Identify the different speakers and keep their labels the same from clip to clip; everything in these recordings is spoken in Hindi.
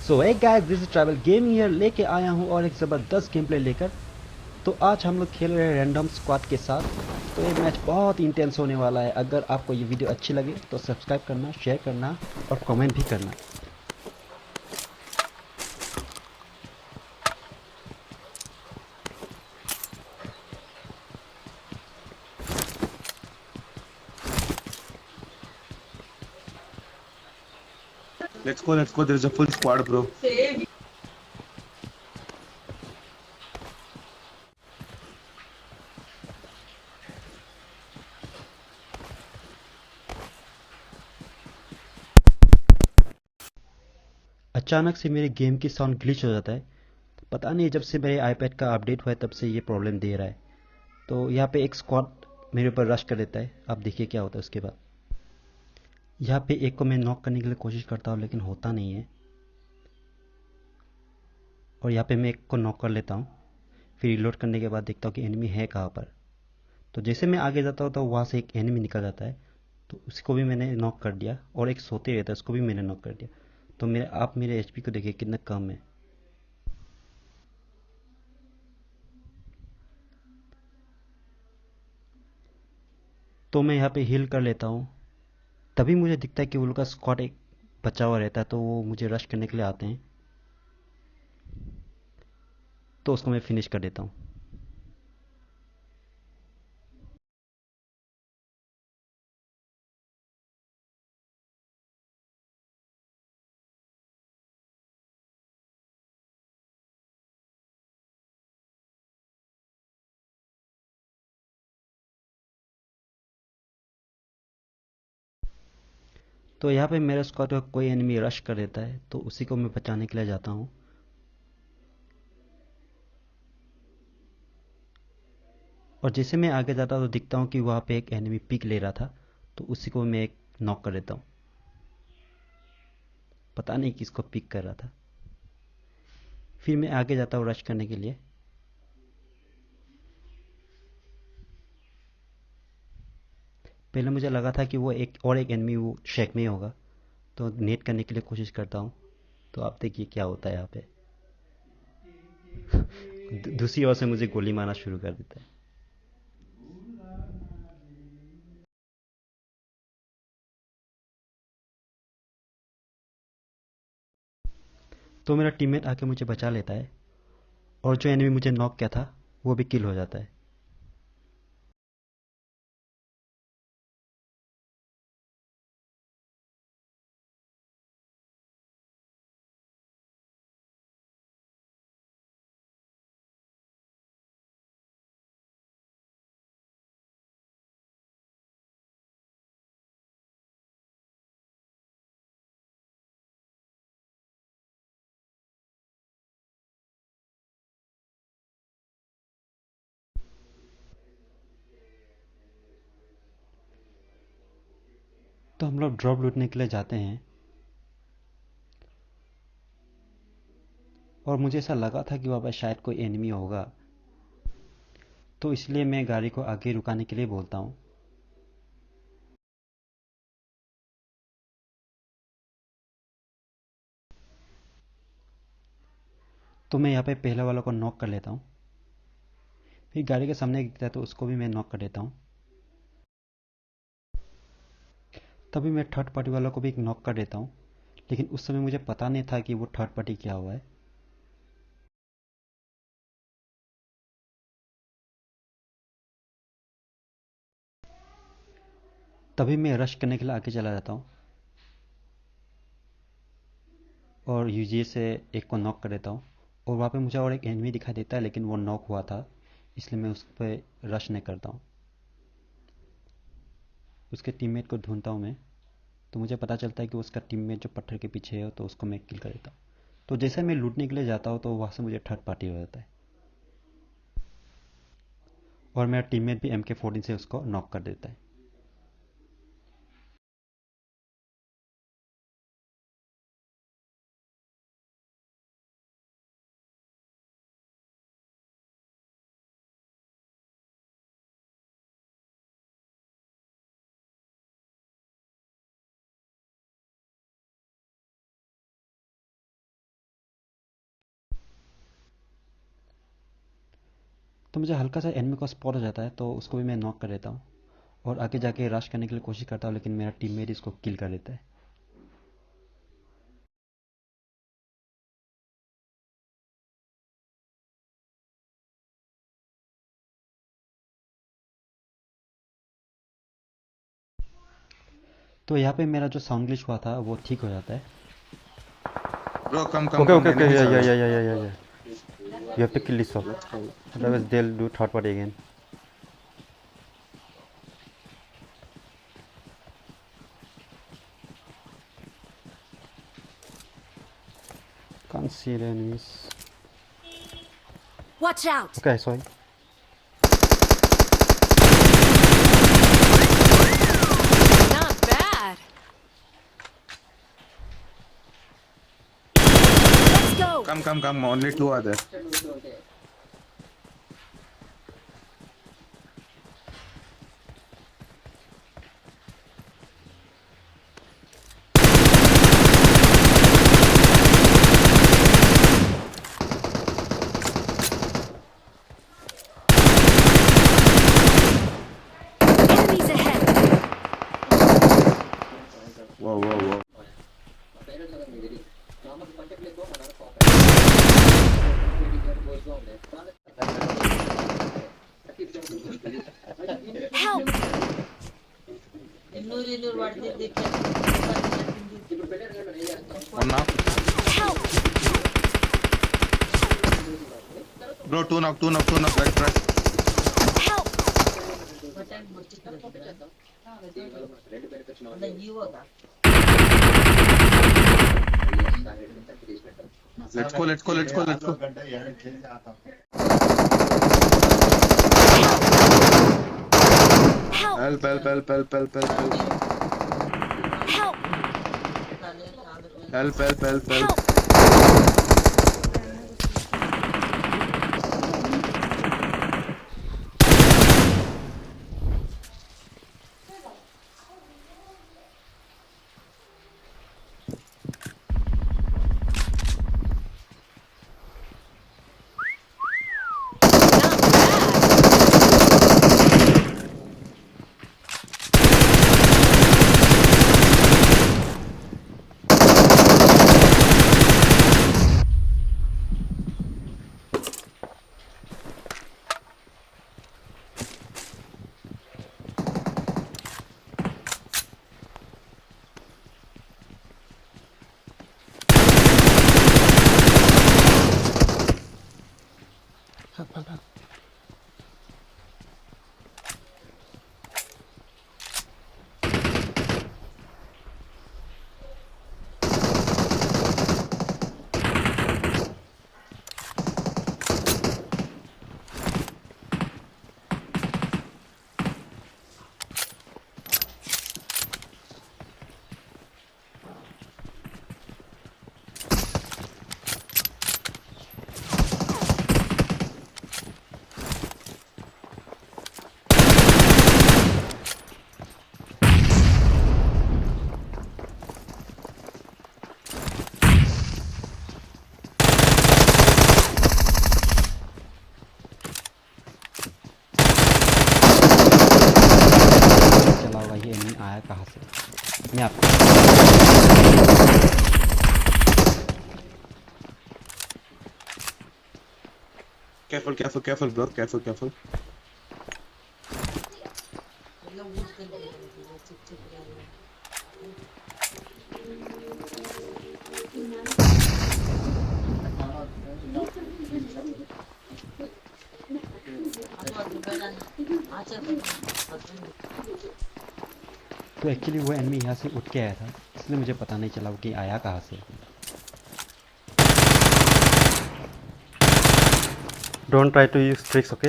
Speaker 1: सो एक guys, this is travel gaming here, लेके आया हूँ और एक ज़बरदस्त गेम प्ले लेकर। तो आज हम लोग खेल रहे हैं रैंडम स्क्वाड के साथ। तो ये मैच बहुत इंटेंस होने वाला है। अगर आपको ये वीडियो अच्छी लगे तो सब्सक्राइब करना, शेयर करना और कमेंट भी करना।
Speaker 2: Let's go. There's a full squad, bro.
Speaker 1: अचानक से मेरे गेम की साउंड ग्लिच हो जाता है। पता नहीं, जब से मेरे आईपैड का अपडेट हुआ है तब से ये प्रॉब्लम दे रहा है। तो यहाँ पे एक स्क्वाड मेरे ऊपर रश कर देता है। आप देखिए क्या होता है उसके बाद। यहाँ पे एक को मैं नॉक करने के लिए कोशिश करता हूँ लेकिन होता नहीं है। और यहाँ पे मैं एक को नॉक कर लेता हूँ। फिर रिलोड करने के बाद देखता हूँ कि एनिमी है कहाँ पर। तो जैसे मैं आगे जाता हूँ तो वहाँ से एक एनिमी निकल जाता है। तो उसको भी मैंने नॉक कर दिया और एक सोते रहता है, उसको भी मैंने नॉक कर दिया। तो मेरे आप मेरे एचपी को देखिए कितना कम है। तो मैं यहाँ पे हील कर लेता हूँ। तभी मुझे दिखता है कि वो लोग का स्क्वाड एक बचा हुआ रहता है, तो वो मुझे रश करने के लिए आते हैं। तो उसको मैं फिनिश कर देता हूँ। तो यहाँ पे मेरे स्क्वाड को कोई एनिमी रश कर देता है, तो उसी को मैं बचाने के लिए जाता हूँ। और जैसे मैं आगे जाता हूँ तो दिखता हूँ कि वहाँ पे एक एनिमी पिक ले रहा था। तो उसी को मैं एक नॉक कर देता हूँ। पता नहीं किसको पिक कर रहा था। फिर मैं आगे जाता हूँ रश करने के लिए। पहले मुझे लगा था कि वो एक एनिमी वो शेक में ही होगा। तो नेट करने के लिए कोशिश करता हूँ। तो आप देखिए क्या होता है यहाँ पे। दूसरी ओर से मुझे गोली मारना शुरू कर देता है। तो मेरा टीममेट आके मुझे बचा लेता है। और जो एनिमी मुझे नॉक किया था वो भी किल हो जाता है। तो हम लोग ड्रॉप लूटने के लिए जाते हैं। और मुझे ऐसा लगा था कि वहाँ पर शायद कोई एनिमी होगा। तो इसलिए मैं गाड़ी को आगे रुकाने के लिए बोलता हूँ। तो मैं यहाँ पे पहले वाला को नॉक कर लेता हूँ। फिर गाड़ी के सामने दिखता है तो उसको भी मैं नॉक कर देता हूँ। तभी मैं थर्ड पार्टी वालों को भी एक नॉक कर देता हूँ। लेकिन उस समय मुझे पता नहीं था कि वो थर्ड पार्टी क्या हुआ है। तभी मैं रश करने के लिए आगे चला जाता हूँ। और यूजी से एक को नॉक कर देता हूँ। और वहाँ पे मुझे और एक एनिमी दिखाई देता है लेकिन वो नॉक हुआ था, इसलिए मैं उस पर रश नहीं करता हूँ। उसके टीममेट को ढूंढता हूँ मैं। तो मुझे पता चलता है कि उसका टीममेट जो पत्थर के पीछे है, तो उसको मैं किल कर देता हूँ। तो जैसे मैं लूटने के लिए जाता हूँ तो वहाँ से मुझे थर्ड पार्टी हो जाता है। और मेरा टीममेट भी MK14 से उसको नॉक कर देता है। तो मुझे हल्का सा एनिमी का स्पॉट हो जाता है, तो उसको भी मैं नॉक कर देता हूँ और आगे जाके रश करने के लिए कोशिश करता हूँ, लेकिन मेरा टीममेट इसको किल कर देता है। तो यहाँ पे मेरा जो साउंड ग्लिच हुआ था वो ठीक हो जाता है।
Speaker 2: Bro, come, come,
Speaker 3: Okay,
Speaker 2: come.
Speaker 3: okay, okay.
Speaker 2: Enemies
Speaker 3: Yeah,
Speaker 2: are
Speaker 3: yeah,
Speaker 2: there.
Speaker 3: yeah, yeah, yeah, yeah, yeah. You have to kill this off.
Speaker 2: Let's go.
Speaker 3: Otherwise, they'll do third party again. Can't see the enemies.
Speaker 4: Watch out!
Speaker 3: Okay, I saw him.
Speaker 4: Not bad. Let's go.
Speaker 2: Come, come, come. Only two are there.
Speaker 4: Enemies ahead.
Speaker 2: Whoa, whoa, whoa.
Speaker 4: Help!
Speaker 2: One knock.
Speaker 4: Help!
Speaker 2: Bro, two knock, two knock, two knock. Right, right.
Speaker 4: Help!
Speaker 2: Let's go, let's go, let's go, let's go.
Speaker 4: Help!
Speaker 2: Help, help, help, help, help, help, help.
Speaker 4: Help!
Speaker 2: Help, help, help, help.
Speaker 4: Help! Not bad.
Speaker 3: Help, help, help.
Speaker 1: चला होगा ये एनिमी आया कहाँ से। मैं आपको
Speaker 2: Careful, careful, careful, bro. Careful, careful.
Speaker 1: तो एक्चुअली वो एनिमी यहाँ से उठ के आया था, इसलिए मुझे पता नहीं चला वो कि आया कहाँ से।
Speaker 3: Don't try to use tricks, okay?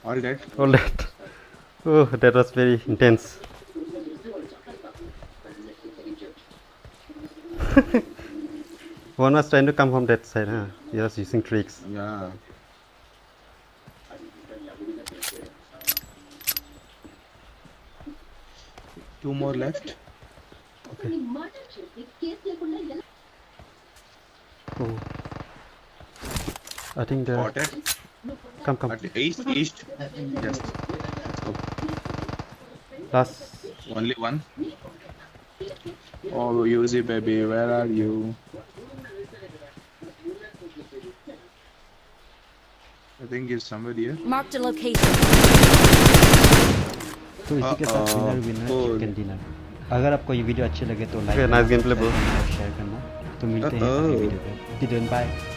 Speaker 2: All dead.
Speaker 3: All that. Oh, that was very intense. One was trying to come from that side, huh? He was using tricks.
Speaker 2: Yeah. Two more left.
Speaker 3: Oh. I think they're...
Speaker 2: Spotted.
Speaker 3: Come.
Speaker 2: At east. Yes. Let's go.
Speaker 3: Last.
Speaker 2: Only one. Oh, Yuzi baby, where are you? I think he's somewhere here.
Speaker 4: Marked a location.
Speaker 1: तो इसी के साथ विनर
Speaker 2: Oh.
Speaker 1: Chicken dinner. अगर आपको ये वीडियो अच्छी लगे तो like
Speaker 3: Okay, nice gameplay, bro.
Speaker 1: और शेयर करना। तो मिलते हैं अगली वीडियो पे। बाय।